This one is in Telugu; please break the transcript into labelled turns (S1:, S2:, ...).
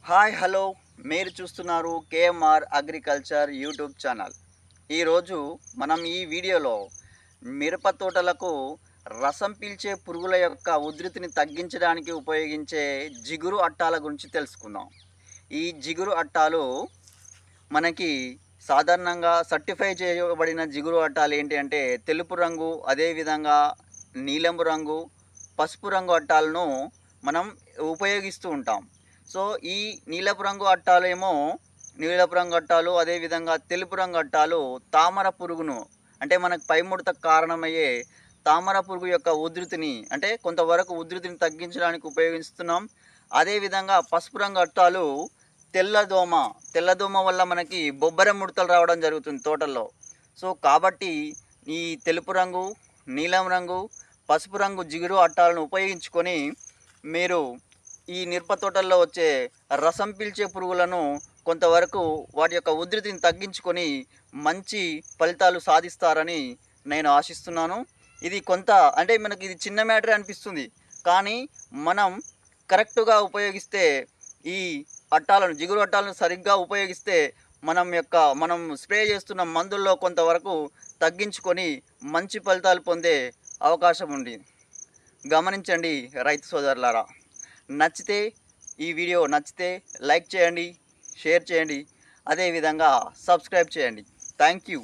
S1: హాయ్ హలో మీరు చూస్తున్నారు కేఎంఆర్ అగ్రికల్చర్ యూట్యూబ్ ఛానల్. ఈరోజు మనం ఈ వీడియోలో మిరప తోటలకు రసం పీల్చే పురుగుల యొక్క ఉధృతిని తగ్గించడానికి ఉపయోగించే జిగురు అట్టాల గురించి తెలుసుకుందాం. ఈ జిగురు అట్టాలు మనకి సాధారణంగా సర్టిఫై చేయబడిన జిగురు అట్టాలు ఏంటి అంటే తెలుపు రంగు, అదేవిధంగా నీలం రంగు, పసుపు రంగు అట్టాలను మనం ఉపయోగిస్తూ ఉంటాం. సో ఈ నీలపు రంగు అట్టాలు అదేవిధంగా తెలుపు రంగు అట్టాలు తామర పురుగును అంటే మనకు పైముడతకు కారణమయ్యే తామర పురుగు యొక్క ఉధృతిని అంటే కొంతవరకు ఉధృతిని తగ్గించడానికి ఉపయోగిస్తున్నాం. అదేవిధంగా పసుపు రంగు అట్టాలు తెల్లదోమ తెల్లదోమ వల్ల మనకి బొబ్బర ముడతలు రావడం జరుగుతుంది తోటల్లో. సో కాబట్టి ఈ తెలుపు రంగు, నీలం రంగు, పసుపు రంగు జిగురు అట్టాలను ఉపయోగించుకొని మీరు ఈ మిరప తోటల్లో వచ్చే రసం పీల్చే పురుగులను కొంతవరకు వాటి యొక్క ఉధృతిని తగ్గించుకొని మంచి ఫలితాలు సాధిస్తారని నేను ఆశిస్తున్నాను. ఇది అంటే మనకి ఇది చిన్న మ్యాటరే అనిపిస్తుంది, కానీ మనం కరెక్ట్గా ఉపయోగిస్తే ఈ జిగురు అట్టాలను సరిగ్గా ఉపయోగిస్తే మనం స్ప్రే చేస్తున్న మందుల్లో కొంతవరకు తగ్గించుకొని మంచి ఫలితాలు పొందే అవకాశం ఉంది. గమనించండి రైతు సోదరులారా. ఈ వీడియో నచ్చితే లైక్ చేయండి, షేర్ చేయండి, అదేవిధంగా సబ్స్క్రైబ్ చేయండి. Thank you.